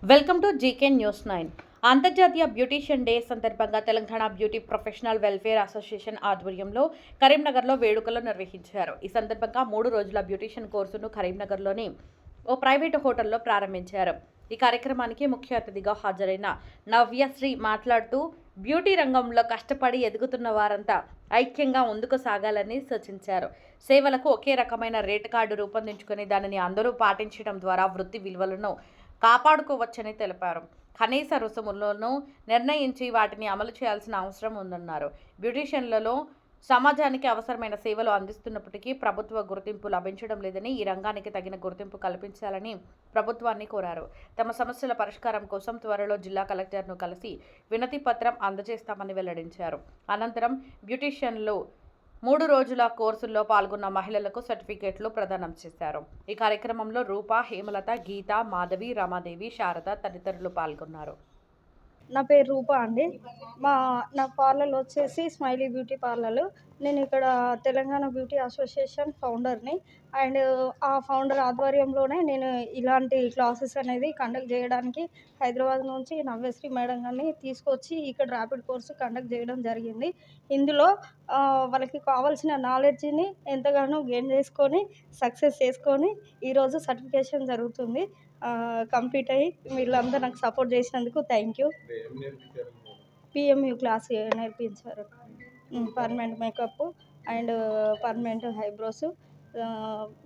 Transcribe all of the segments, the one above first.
Welcome to GK news 9. అంతర్జాతీయ beautician day సందర్భంగా Telangana beauty professional welfare association ఆధ్వర్యంలో కరీంనగర్లో వేడుకలు నిర్వహించారు. ఈ సందర్భంగా 3 రోజుల బ్యూటీషియన్ కోర్సును కరీంనగర్లోని ఓ ప్రైవేటు హోటల్లో ప్రారంభించారు. ఈ కార్యక్రమానికి ముఖ్య అతిథిగా హాజరైన నవ్యశ్రీ మాట్లాడుతూ బ్యూటీ రంగంలో కష్టపడి ఎదుగుతున్న వారంతా ఐక్యంగా ముందుకు సాగాలని సూచించారు. సేవలకు ఒకే రకమైన రేట్ కార్డు రూపొందించుకుని దానిని అందరూ పాటించడం ద్వారా వృత్తి విలువలను కాపాడుకోవచ్చని తెలిపారు. కనీస రుసుములను నిర్ణయించి వాటిని అమలు చేయాల్సిన అవసరం ఉందన్నారు. బ్యూటీషియన్లలో సమాజానికి అవసరమైన సేవలు అందిస్తున్నప్పటికీ ప్రభుత్వ గుర్తింపు లభించడం లేదని, ఈ రంగానికి తగిన గుర్తింపు కల్పించాలని ప్రభుత్వాన్ని కోరారు. తమ సమస్యల పరిష్కారం కోసం త్వరలో జిల్లా కలెక్టర్ను కలిసి వినతి పత్రం అందజేస్తామని వెల్లడించారు. అనంతరం బ్యూటీషియన్లు 3 రోజుల కోర్సుల్లో పాల్గొన్న మహిళలకు సర్టిఫికేట్లు ప్రదానం చేశారు. ఈ కార్యక్రమంలో రూప, హేమలత, గీత, మాధవి, రమాదేవి, శారద తదితరులు పాల్గొన్నారు. నా పేరు రూప అండి. నా పార్లర్ వచ్చేసి స్మైలీ బ్యూటీ పార్లర్. నేను ఇక్కడ తెలంగాణ బ్యూటీ అసోసియేషన్ ఫౌండర్ని. అండ్ ఆ ఫౌండర్ ఆధ్వర్యంలోనే నేను ఇలాంటి క్లాసెస్ అనేది కండక్ట్ చేయడానికి హైదరాబాద్ నుంచి నవ్యశ్రీ మేడం గారిని తీసుకొచ్చి ఇక్కడ ర్యాపిడ్ కోర్సు కండక్ట్ చేయడం జరిగింది. ఇందులో వాళ్ళకి కావాల్సిన నాలెడ్జ్ని ఎంతగానో గెయిన్ చేసుకొని సక్సెస్ చేసుకొని ఈరోజు సర్టిఫికేషన్ జరుగుతుంది. కంప్లీట్ అయ్యి వీళ్ళందరూ నాకు సపోర్ట్ చేసినందుకు థ్యాంక్ యూ. పిఎంయు క్లాస్ నేర్పించారు. Permanent makeup and permanent eyebrows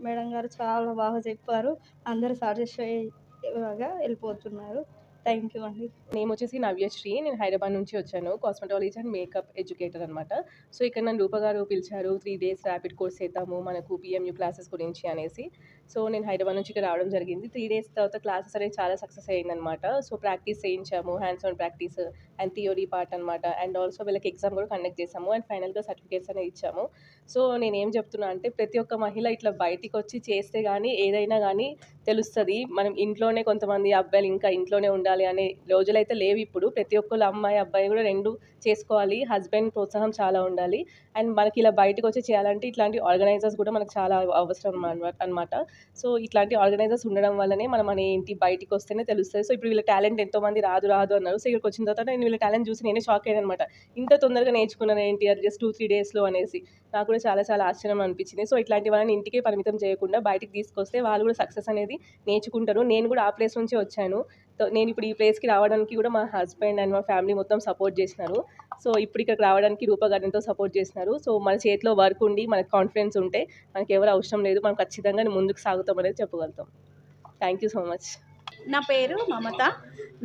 madam గారు చాలా బాగా చెప్పారు. అందరూ సాటిస్ఫైగా వెళ్ళిపోతున్నారు. థ్యాంక్ యూ అండి. నేమ్ వచ్చేసి నవ్యశ్రీ. నేను హైదరాబాద్ నుంచి వచ్చాను. కాస్మెటాలజీ అండ్ మేకప్ ఎడ్యుకేటర్ అనమాట. సో ఇక్కడ నన్ను రూప గారు పిలిచారు. 3 days ర్యాపిడ్ కోర్స్ చేద్దాము మనకు పిఎంయు క్లాసెస్ గురించి అనేసి. సో నేను హైదరాబాద్ నుంచి ఇక్కడ రావడం జరిగింది. 3 days తర్వాత క్లాసెస్ అనేది చాలా సక్సెస్ అయ్యిందనమాట. సో ప్రాక్టీస్ చేయించాము, hands on practice and theory part అనమాట. అండ్ ఆల్సో వీళ్ళకి ఎగ్జామ్ కూడా కండక్ట్ చేసాము అండ్ ఫైనల్గా సర్టిఫికేట్స్ అనేది ఇచ్చాము. సో నేనేం చెప్తున్నా అంటే ప్రతి ఒక్క మహిళ ఇట్లా బయటికి వచ్చి చేస్తే కానీ ఏదైనా కానీ తెలుస్తుంది. మనం ఇంట్లోనే కొంతమంది అబ్బాయిలు ఇంకా ఇంట్లోనే ఉండాలి అనే రోజులైతే లేవు ఇప్పుడు. ప్రతి ఒక్కరు అమ్మాయి అబ్బాయి కూడా 2 చేసుకోవాలి. హస్బెండ్ ప్రోత్సాహం చాలా ఉండాలి. అండ్ మనకి ఇలా బయటకు వచ్చి చేయాలంటే ఇట్లాంటి ఆర్గనైజర్స్ కూడా మనకు చాలా అవసరం అనమాట. సో ఇట్లాంటి ఆర్గనైజర్స్ ఉండడం వల్లనే మనం మన ఇంటి బయటికి వస్తేనే తెలుస్తుంది. సో ఇప్పుడు వీళ్ళ టాలెంట్ ఎంతోమంది రాదు అన్నారు. సో ఇక్కడికి వచ్చిన తర్వాత నేను వీళ్ళ టాలెంట్ చూసి నేనే షాక్ అయ్యాను అనమాట. ఇంత తొందరగా నేర్చుకున్నాను ఏంటి అది జస్ట్ 2-3 daysలో అనేసి నాకు కూడా చాలా చాలా ఆశ్చర్యం అనిపించింది. సో ఇట్లాంటి వాళ్ళని ఇంటికే పరిమితం చేయకుండా బయటికి తీసుకొస్తే వాళ్ళు కూడా సక్సెస్ అనేది నేర్చుకుంటారు. నేను కూడా ఆ ప్లేస్ నుంచి వచ్చాను. నేను ఇప్పుడు ఈ ప్లేస్కి రావడానికి కూడా మా హస్బెండ్ అండ్ మా ఫ్యామిలీ మొత్తం సపోర్ట్ చేసినారు. సో ఇప్పుడు ఇక్కడికి రావడానికి రూప గారు ఎంతో సపోర్ట్ చేసినారు. సో మన చేతిలో వర్క్ ఉండి మనకు కాన్ఫిడెన్స్ ఉంటే మనకి ఎవరు అవసరం లేదు, మనం ఖచ్చితంగా ముందుకు సాగుతాం అనేది చెప్పగలుగుతాం. Thank you so much. నా పేరు మమత.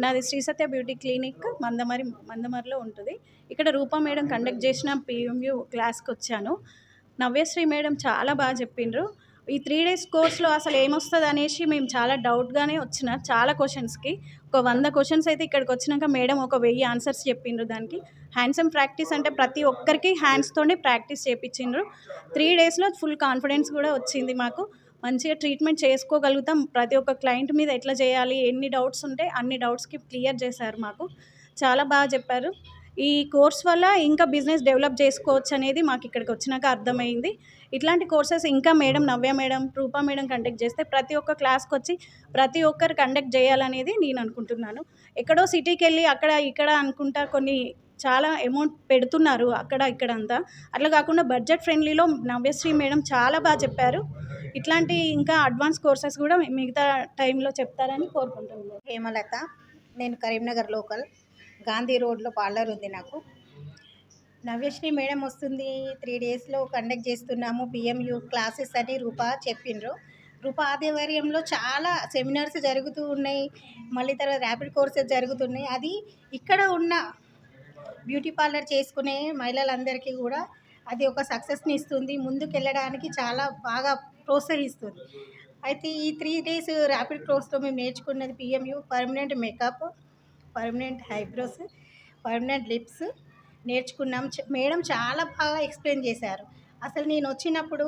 నాది శ్రీ సత్య బ్యూటీ క్లినిక్ మందమరిలో ఉంటుంది. ఇక్కడ రూపా మేడం కండక్ట్ చేసిన పిఎంయు క్లాస్కి వచ్చాను. నవ్యశ్రీ మేడం చాలా బాగా చెప్పిండ్రు. ఈ 3 days కోర్స్లో అసలు ఏమొస్తుంది అనేసి మేము చాలా డౌట్గానే వచ్చిన చాలా క్వశ్చన్స్కి ఒక 100 క్వశ్చన్స్ అయితే ఇక్కడికి వచ్చినాక మేడం ఒక 1000 ఆన్సర్స్ చెప్పిండ్రు. దానికి హ్యాండ్సమ్ ప్రాక్టీస్ అంటే ప్రతి ఒక్కరికి హ్యాండ్స్తోనే ప్రాక్టీస్ చేయించిండ్రు. 3 daysలో ఫుల్ కాన్ఫిడెన్స్ కూడా వచ్చింది. మాకు మంచిగా ట్రీట్మెంట్ చేసుకోగలుగుతాం. ప్రతి ఒక్క క్లయింట్ మీద ఎట్లా చేయాలి, ఎన్ని డౌట్స్ ఉంటే అన్ని డౌట్స్కి క్లియర్ చేశారు. మాకు చాలా బాగా చెప్పారు. ఈ కోర్స్ వల్ల ఇంకా బిజినెస్ డెవలప్ చేసుకోవచ్చు అనేది మాకు ఇక్కడికి వచ్చినాక అర్థమైంది. ఇట్లాంటి కోర్సెస్ ఇంకా మేడం నవ్య మేడం, రూపా మేడం కండక్ట్ చేస్తే ప్రతి ఒక్క క్లాస్కి వచ్చి ప్రతి ఒక్కరు కండక్ట్ చేయాలనేది నేను అనుకుంటున్నాను. ఎక్కడో సిటీకి వెళ్ళి అక్కడ ఇక్కడ అనుకుంటా కొన్ని చాలా అమౌంట్ పెడుతున్నారు అక్కడ ఇక్కడ అంతా. అట్లా కాకుండా బడ్జెట్ ఫ్రెండ్లీలో నవ్యశ్రీ మేడం చాలా బాగా చెప్పారు. ఇట్లాంటి ఇంకా అడ్వాన్స్ కోర్సెస్ కూడా మిగతా టైంలో చెప్తారని కోరుకుంటున్నాను. హేమలత. నేను కరీంనగర్ లోకల్. గాంధీ రోడ్లో పార్లర్ ఉంది నాకు. నవ్యశ్రీ మేడం వస్తుంది, 3 daysలో కండక్ట్ చేస్తున్నాము పిఎంయు క్లాసెస్ అని రూప చెప్పిండ్రు. రూప ఆధ్వర్యంలో చాలా సెమినార్స్ జరుగుతూ ఉన్నాయి. మళ్ళీ తర్వాత ర్యాపిడ్ కోర్సెస్ జరుగుతున్నాయి. అది ఇక్కడ ఉన్న బ్యూటీ పార్లర్ చేసుకునే మహిళలందరికీ కూడా అది ఒక సక్సెస్ని ఇస్తుంది. ముందుకు వెళ్ళడానికి చాలా బాగా ప్రోత్సహిస్తుంది. అయితే ఈ 3 days ర్యాపిడ్ కోర్స్లో మేము నేర్చుకున్నది PMU permanent makeup, permanent eyebrows, permanent lips నేర్చుకున్నాం. మేడం చాలా బాగా ఎక్స్ప్లెయిన్ చేశారు. అసలు నేను వచ్చినప్పుడు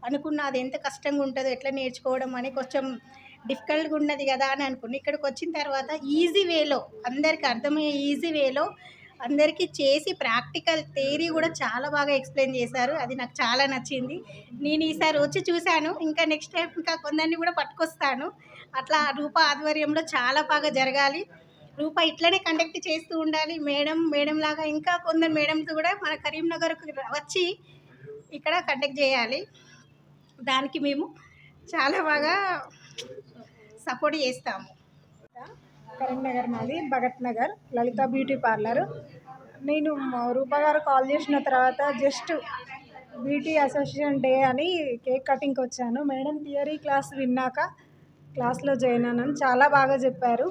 అనుకున్నా అది ఎంత కష్టంగా ఉంటుందో ఎట్లా నేర్చుకోవడం అని కొంచెం డిఫికల్ట్గా ఉన్నది కదా అని అనుకున్నా. ఇక్కడికి వచ్చిన తర్వాత ఈజీ వేలో అందరికీ అర్థమయ్యే ఈజీ వేలో అందరికీ చేసి ప్రాక్టికల్ థియరీ కూడా చాలా బాగా ఎక్స్ప్లెయిన్ చేశారు. అది నాకు చాలా నచ్చింది. నేను ఈసారి వచ్చి చూశాను. ఇంకా నెక్స్ట్ టైం ఇంకా కొందరిని కూడా పట్టుకొస్తాను. అట్లా రూప ఆధ్వర్యంలో చాలా బాగా జరగాలి. రూప ఇట్లనే కండక్ట్ చేస్తూ ఉండాలి. మేడం లాగా ఇంకా కొందరు మేడమ్స్ కూడా మన కరీంనగర్కు వచ్చి ఇక్కడ కండక్ట్ చేయాలి. దానికి మేము చాలా బాగా సపోర్ట్ చేస్తాము. కరీంనగర్ మాది భగత్ నగర్ లలిత బ్యూటీ పార్లర్. నేను రూపా గారు కాల్ చేసిన తర్వాత జస్ట్ బ్యూటీ అసోసియేషన్ డే అని కేక్ కటింగ్కి వచ్చాను. మేడం థియరీ క్లాస్ విన్నాక క్లాస్లో జాయిన్ అయ్యాను. చాలా బాగా చెప్పారు.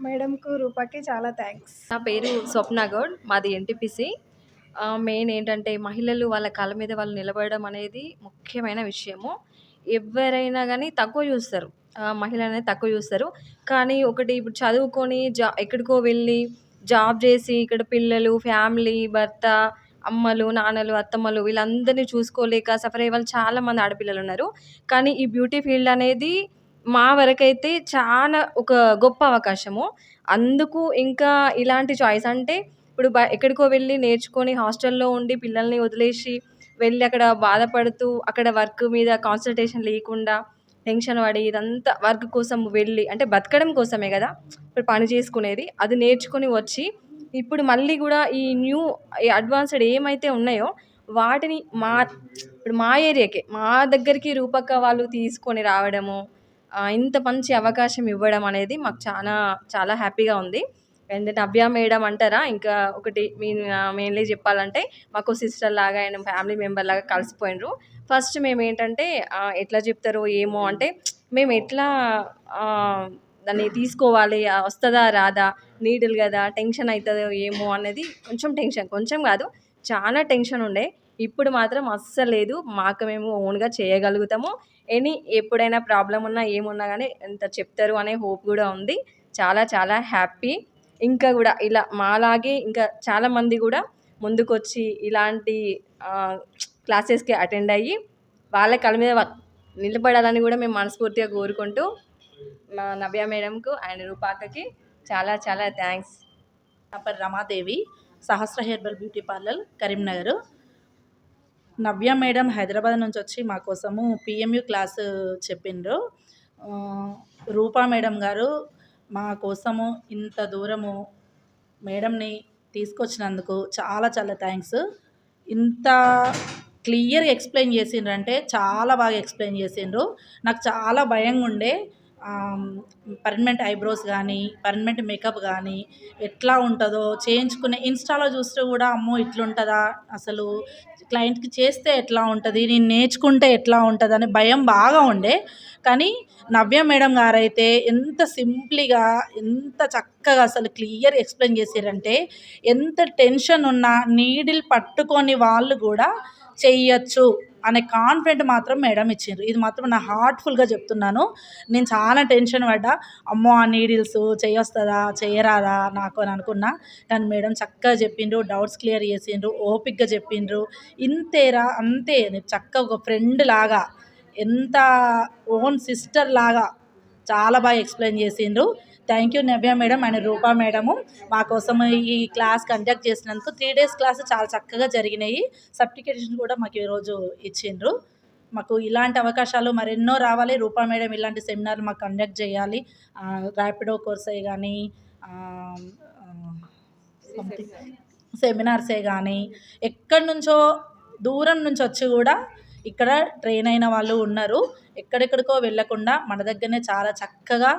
మేడంకు రూపాకి చాలా థ్యాంక్స్. నా పేరు స్వప్న గౌడ్, మాది ఎన్టీపీసీ. మెయిన్ ఏంటంటే మహిళలు వాళ్ళ కాళ్ళ మీద వాళ్ళు నిలబడడం అనేది ముఖ్యమైన విషయము. ఎవరైనా కానీ తక్కువ చూస్తారు, మహిళ అనేది తక్కువ చూస్తారు. కానీ ఒకటి ఇప్పుడు చదువుకొని ఎక్కడికో వెళ్ళి జాబ్ చేసి ఇక్కడ పిల్లలు, ఫ్యామిలీ, భర్త, అమ్మలు, నాన్నలు, అత్తమ్మలు వీళ్ళందరినీ చూసుకోలేక సఫర్ అయ్యే వాళ్ళు చాలామంది ఆడపిల్లలు ఉన్నారు. కానీ ఈ బ్యూటీ ఫీల్డ్ అనేది మా వరకైతే చాలా ఒక గొప్ప అవకాశము. అందుకు ఇంకా ఇలాంటి చాయిస్ అంటే ఇప్పుడు ఎక్కడికో వెళ్ళి నేర్చుకొని హాస్టల్లో ఉండి పిల్లల్ని వదిలేసి వెళ్ళి అక్కడ బాధపడుతూ అక్కడ వర్క్ మీద కాన్సన్ట్రేషన్ లేకుండా టెన్షన్ పడి ఇదంతా వర్క్ కోసం వెళ్ళి అంటే బతకడం కోసమే కదా ఇప్పుడు పని చేసుకునేది. అది నేర్చుకొని వచ్చి ఇప్పుడు మళ్ళీ కూడా ఈ అడ్వాన్స్డ్ ఏమైతే ఉన్నాయో వాటిని ఇప్పుడు మా ఏరియాకే మా దగ్గరికి రూపక్క వాళ్ళు తీసుకొని రావడము, ఇంత మంచి అవకాశం ఇవ్వడం అనేది మాకు చాలా చాలా హ్యాపీగా ఉంది. అండ్ నవ్య మేడం అంటారా, ఇంకా ఒకటి మెయిన్లీ చెప్పాలంటే మాకు సిస్టర్ లాగా అండ్ ఫ్యామిలీ మెంబర్ లాగా కలిసిపోయినరు. ఫస్ట్ మేము ఏంటంటే ఎట్లా చెప్తారో ఏమో అంటే మేము ఎట్లా దాన్ని తీసుకోవాలి, వస్తుందా రాదా, నీడిల్ కదా, టెన్షన్ అవుతుందో ఏమో అనేది కొంచెం కాదు చాలా టెన్షన్ ఉండే. ఇప్పుడు మాత్రం అస్సలు లేదు. మాకు మేము ఓన్గా చేయగలుగుతాము. ఎప్పుడైనా ప్రాబ్లం ఉన్నా ఏమున్నా కానీ ఎంత చెప్తారు అనే హోప్ కూడా ఉంది. చాలా చాలా హ్యాపీ. ఇంకా కూడా ఇలా మాలాగే ఇంకా చాలామంది కూడా ముందుకొచ్చి ఇలాంటి క్లాసెస్కి అటెండ్ అయ్యి వాళ్ళ కాళ్ళ మీద నిలబడాలని కూడా మేము మనస్ఫూర్తిగా కోరుకుంటూ మా నవ్య మేడంకు అండ్ రూపాకకి చాలా చాలా థ్యాంక్స్. నా పేరు రమాదేవి, సహస్ర హెర్బల్ బ్యూటీ పార్లర్ కరీంనగర్. నవ్య మేడం హైదరాబాద్ నుంచి వచ్చి మా కోసము పిఎంయు క్లాసు చెప్పిండ్రు. రూపా మేడం గారు మా కోసము ఇంత దూరము మేడంని తీసుకొచ్చినందుకు చాలా చాలా థ్యాంక్స్. ఇంత క్లియర్గా ఎక్స్ప్లెయిన్ చేసిండ్రంటే చాలా బాగా ఎక్స్ప్లెయిన్ చేసిండ్రు. నాకు చాలా భయంగా ఉండే పర్మనెంట్ ఐబ్రోస్ కానీ పర్మనెంట్ మేకప్ కానీ ఎట్లా ఉంటుందో చేయించుకునే ఇన్స్టాలో చూస్తే కూడా అమ్మో ఇట్లుంటుందా, అసలు క్లయింట్కి చేస్తే ఎట్లా ఉంటుంది, నేను నేర్చుకుంటే ఎట్లా ఉంటుంది అనే భయం బాగా ఉండే. కానీ నవ్య మేడం గారైతే ఎంత సింప్లీగా ఎంత చక్కగా అసలు క్లియర్ ఎక్స్ప్లెయిన్ చేసారంటే ఎంత టెన్షన్ ఉన్నా నీడిల్ పట్టుకొని వాళ్ళు కూడా చెయ్యొచ్చు అనే కాన్ఫిడెంట్ మాత్రం మేడం ఇచ్చిండ్రు. ఇది మాత్రం నా హార్ట్ఫుల్గా చెప్తున్నాను. నేను చాలా టెన్షన్ పడ్డా, అమ్మో ఆ నీడిల్స్ చేయొస్తుందా చేయరాదా నాకు అని అనుకున్నా. కానీ మేడం చక్కగా చెప్పిండ్రు, డౌట్స్ క్లియర్ చేసిండ్రు, ఓపిక్గా చెప్పిండ్రు. ఇంతేరా అంతే, చక్కగా ఒక ఫ్రెండ్ లాగా ఎంత ఓన్ సిస్టర్ లాగా చాలా బాగా ఎక్స్ప్లెయిన్ చేసిండ్రు. Thank you Navya madam and Rupa madam మా కోసం ఈ క్లాస్ కండక్ట్ చేసినందుకు. 3 days క్లాస్ చాలా చక్కగా జరిగినాయి. సర్టిఫికేషన్ కూడా మాకు ఈరోజు ఇచ్చిండ్రు. మాకు ఇలాంటి అవకాశాలు మరెన్నో రావాలి. రూపా మేడం ఇలాంటి సెమినార్లు మాకు కండక్ట్ చేయాలి. ర్యాపిడో కోర్సే కానీ సెమినార్సే కానీ ఎక్కడి నుంచో దూరం నుంచి వచ్చి కూడా ఇక్కడ ట్రైన్ అయిన వాళ్ళు ఉన్నారు. ఎక్కడెక్కడికో వెళ్ళకుండా మన దగ్గరనే చాలా చక్కగా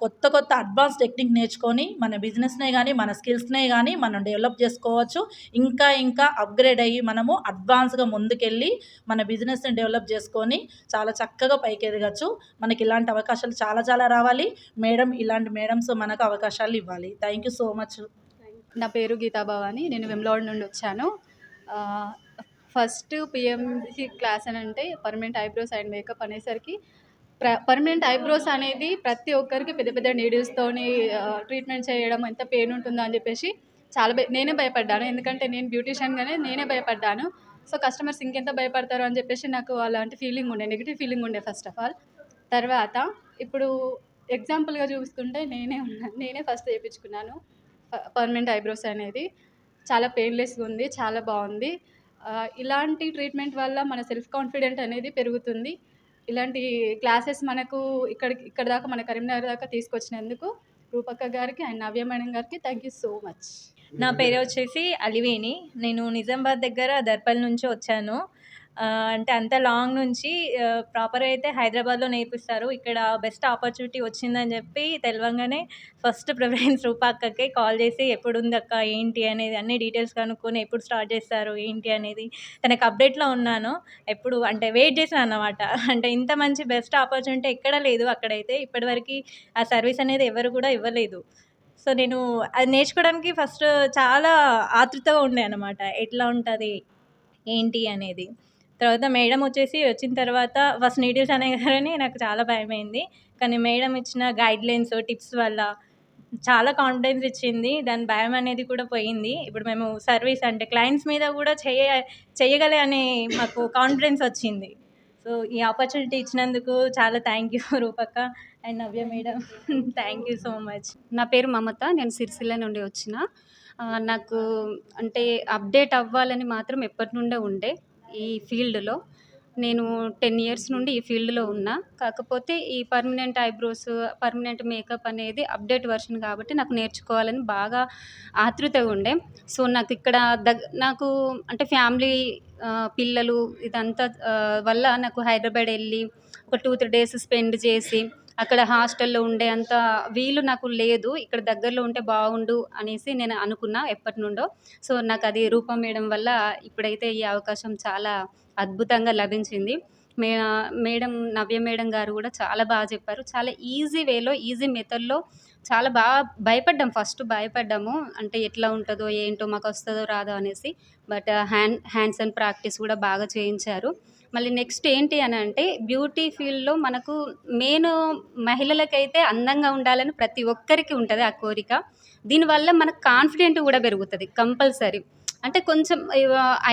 కొత్త అడ్వాన్స్ టెక్నిక్ నేర్చుకొని మన బిజినెస్నే కానీ మన స్కిల్స్నే కానీ మనం డెవలప్ చేసుకోవచ్చు. ఇంకా అప్గ్రేడ్ అయ్యి మనము అడ్వాన్స్గా ముందుకెళ్ళి మన బిజినెస్ని డెవలప్ చేసుకొని చాలా చక్కగా పైకి ఎదగచ్చు. మనకి ఇలాంటి అవకాశాలు చాలా చాలా రావాలి. మేడం ఇలాంటి మేడమ్స్ మనకు అవకాశాలు ఇవ్వాలి. Thank you so much. నా పేరు గీతా భవాని, నేను వెమ్లవాడ నుండి వచ్చాను. ఫస్ట్ పిఎంసి క్లాస్ అని అంటే పర్మనెంట్ ఐబ్రోస్ అండ్ మేకప్ అనేసరికి పర్మనెంట్ ఐబ్రోస్ అనేది ప్రతి ఒక్కరికి పెద్ద పెద్ద నీడిల్స్తోని ట్రీట్మెంట్ చేయడం ఎంత పెయిన్ ఉంటుందో అని చెప్పేసి నేనే భయపడ్డాను. ఎందుకంటే నేను బ్యూటీషియన్గానే నేనే భయపడ్డాను. సో కస్టమర్స్ ఇంకెంత భయపడతారు అని చెప్పేసి నాకు అలాంటి ఫీలింగ్ ఉండే, నెగిటివ్ ఫీలింగ్ ఉండే ఫస్ట్ ఆఫ్ ఆల్. తర్వాత ఇప్పుడు ఎగ్జాంపుల్గా చూసుకుంటే నేనే ఫస్ట్ చేయించుకున్నాను. పర్మనెంట్ ఐబ్రోస్ అనేది చాలా పెయిన్లెస్గా ఉంది, చాలా బాగుంది. ఇలాంటి ట్రీట్మెంట్ వల్ల మన సెల్ఫ్ కాన్ఫిడెంట్ అనేది పెరుగుతుంది. ఇలాంటి క్లాసెస్ మనకు ఇక్కడ దాకా మన కరీంనగర్ దాకా తీసుకొచ్చినందుకు రూపక్క గారికి అండ్ నవ్య మేడం గారికి థ్యాంక్ యూ సో మచ్. నా పేరు వచ్చేసి అలివేణి. నేను నిజామాబాద్ దగ్గర దర్పల్ నుంచి వచ్చాను. అంటే అంత లాంగ్ నుంచి ప్రాపర్ అయితే హైదరాబాద్లో నేర్పిస్తారు. ఇక్కడ బెస్ట్ ఆపర్చునిటీ వచ్చిందని చెప్పి తెలవంగానే ఫస్ట్ ప్రిఫరెన్స్ రూపాక్కకే కాల్ చేసి ఎప్పుడు ఉంది అక్క, ఏంటి అనేది అన్ని డీటెయిల్స్ కనుక్కొని ఎప్పుడు స్టార్ట్ చేస్తారు ఏంటి అనేది తనకు అప్డేట్లో ఉన్నాను. ఎప్పుడు అంటే వెయిట్ చేశాను అన్నమాట. అంటే ఇంత మంచి బెస్ట్ ఆపర్చునిటీ ఎక్కడ లేదు అక్కడైతే. ఇప్పటివరకు ఆ సర్వీస్ అనేది ఎవరు కూడా ఇవ్వలేదు. సో నేను అది నేర్చుకోవడానికి ఫస్ట్ చాలా ఆతృతగా ఉండే అనమాట, ఎట్లా ఉంటుంది ఏంటి అనేది. తర్వాత మేడం వచ్చిన తర్వాత ఫస్ట్ నీడిల్స్ అనేగానే నాకు చాలా భయమైంది. కానీ మేడం ఇచ్చిన గైడ్లైన్స్ టిప్స్ వల్ల చాలా కాన్ఫిడెన్స్ ఇచ్చింది. దాని భయం అనేది కూడా పోయింది. ఇప్పుడు మేము సర్వీస్ అంటే క్లయింట్స్ మీద కూడా చేయగలే అనే మాకు కాన్ఫిడెన్స్ వచ్చింది. సో ఈ ఆపర్చునిటీ ఇచ్చినందుకు చాలా థ్యాంక్ యూ రూపక్క and Navya madam. Thank you so much. నా పేరు మమత. నేను సిరిసిల్ల నుండి వచ్చిన. నాకు అంటే అప్డేట్ అవ్వాలని మాత్రం ఎప్పటి నుండే ఉండే ఈ ఫీల్డ్లో. నేను 10 ఇయర్స్ నుండి ఈ ఫీల్డ్లో ఉన్నా. కాకపోతే ఈ పర్మనెంట్ ఐబ్రోస్, పర్మనెంట్ మేకప్ అనేది అప్డేట్ వర్షన్ కాబట్టి నాకు నేర్చుకోవాలని బాగా ఆతృతగా ఉండే. సో నాకు ఇక్కడ నాకు అంటే ఫ్యామిలీ, పిల్లలు ఇదంతా వల్ల నాకు హైదరాబాద్ వెళ్ళి ఒక 2-3 డేస్ స్పెండ్ చేసి అక్కడ హాస్టల్లో ఉండే అంత వీలు నాకు లేదు. ఇక్కడ దగ్గరలో ఉంటే బాగుండు అనేసి నేను అనుకున్నా ఎప్పటి నుండో. సో నాకు అది రూప మేడం వల్ల ఇప్పుడైతే ఈ అవకాశం చాలా అద్భుతంగా లభించింది. మేడం నవ్య మేడం గారు కూడా చాలా బాగా చెప్పారు. చాలా ఈజీ వేలో, ఈజీ మెథడ్లో చాలా బాగా ఫస్ట్ భయపడ్డాము. అంటే ఎట్లా ఉంటుందో ఏంటో, మాకు వస్తుందో రాదో అనేసి. బట్ హ్యాండ్స్ అండ్ ప్రాక్టీస్ కూడా బాగా చేయించారు. మళ్ళీ నెక్స్ట్ ఏంటి అని అంటే బ్యూటీ ఫీల్డ్లో మనకు మెయిన్ మహిళలకైతే అందంగా ఉండాలని ప్రతి ఒక్కరికి ఉంటుంది ఆ కోరిక. దీనివల్ల మనకు కాన్ఫిడెంట్ కూడా పెరుగుతుంది కంపల్సరీ. అంటే కొంచెం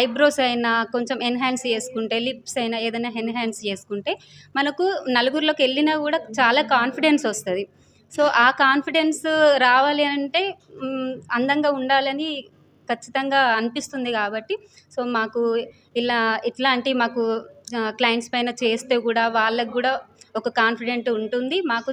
ఐబ్రోస్ అయినా కొంచెం ఎన్హాన్స్ చేసుకుంటే, లిప్స్ అయినా ఏదైనా ఎన్హాన్స్ చేసుకుంటే మనకు నలుగురిలోకి వెళ్ళినా కూడా చాలా కాన్ఫిడెన్స్ వస్తుంది. సో ఆ కాన్ఫిడెన్స్ రావాలి అంటే అందంగా ఉండాలని ఖచ్చితంగా అనిపిస్తుంది కాబట్టి సో మాకు ఇట్లాంటి మాకు క్లయింట్స్ పైన చేస్తే కూడా వాళ్ళకు కూడా ఒక కాన్ఫిడెంట్ ఉంటుంది. మాకు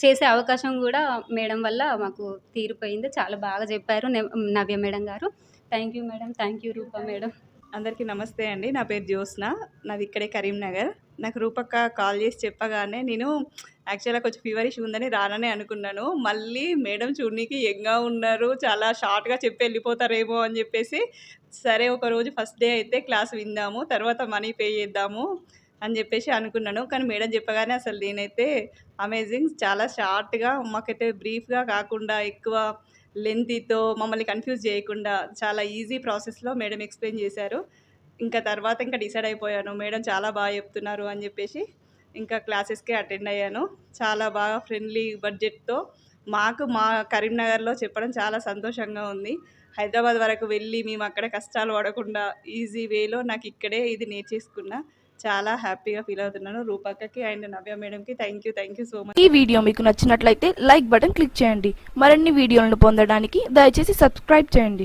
చేసే అవకాశం కూడా మేడం వల్ల మాకు తీరిపోయింది. చాలా బాగా చెప్పారు నవ్య మేడం గారు. Thank you madam. Thank you Rupa madam. అందరికీ నమస్తే అండి. నా పేరు జ్యోత్స్న. నాది ఇక్కడే కరీంనగర్. నాకు రూపక్క కాల్ చేసి చెప్పగానే నేను యాక్చువల్గా కొంచెం ఫీవరిష్ ఉందని రాననే అనుకున్నాను. మళ్ళీ మేడం చూడనీకి యంగ్గా ఉన్నారు, చాలా షార్ట్గా చెప్పి వెళ్ళిపోతారేమో అని చెప్పేసి సరే ఒకరోజు ఫస్ట్ డే అయితే క్లాస్ విందాము, తర్వాత మనీ పే చేద్దాము అని చెప్పేసి అనుకున్నాను. కానీ మేడం చెప్పగానే అసలు నేనైతే అమేజింగ్, చాలా షార్ట్గా మాకైతే బ్రీఫ్గా కాకుండా ఎక్కువ లెంతీతో మమ్మల్ని కన్ఫ్యూజ్ చేయకుండా చాలా ఈజీ ప్రాసెస్లో మేడం ఎక్స్ప్లెయిన్ చేశారు. ఇంకా తర్వాత డిసైడ్ అయిపోయాను మేడం చాలా బాగా చెప్తున్నారు అని చెప్పేసి ఇంకా క్లాసెస్కే అటెండ్ అయ్యాను. చాలా బాగా ఫ్రెండ్లీ బడ్జెట్తో మాకు మా కరీంనగర్లో చెప్పడం చాలా సంతోషంగా ఉంది. హైదరాబాద్ వరకు వెళ్ళి మేము అక్కడ కష్టాలు పడకుండా ఈజీ వేలో నాకు ఇక్కడే ఇది నేర్చేసుకున్నా. చాలా హ్యాపీగా ఫీల్ అవుతున్నాను. రూపక్కకి అండ్ నవ్య మేడంకి థ్యాంక్ యూ సో మచ్. ఈ వీడియో మీకు నచ్చినట్లయితే లైక్ బటన్ క్లిక్ చేయండి. మరిన్ని వీడియోలను పొందడానికి దయచేసి సబ్స్క్రైబ్ చేయండి.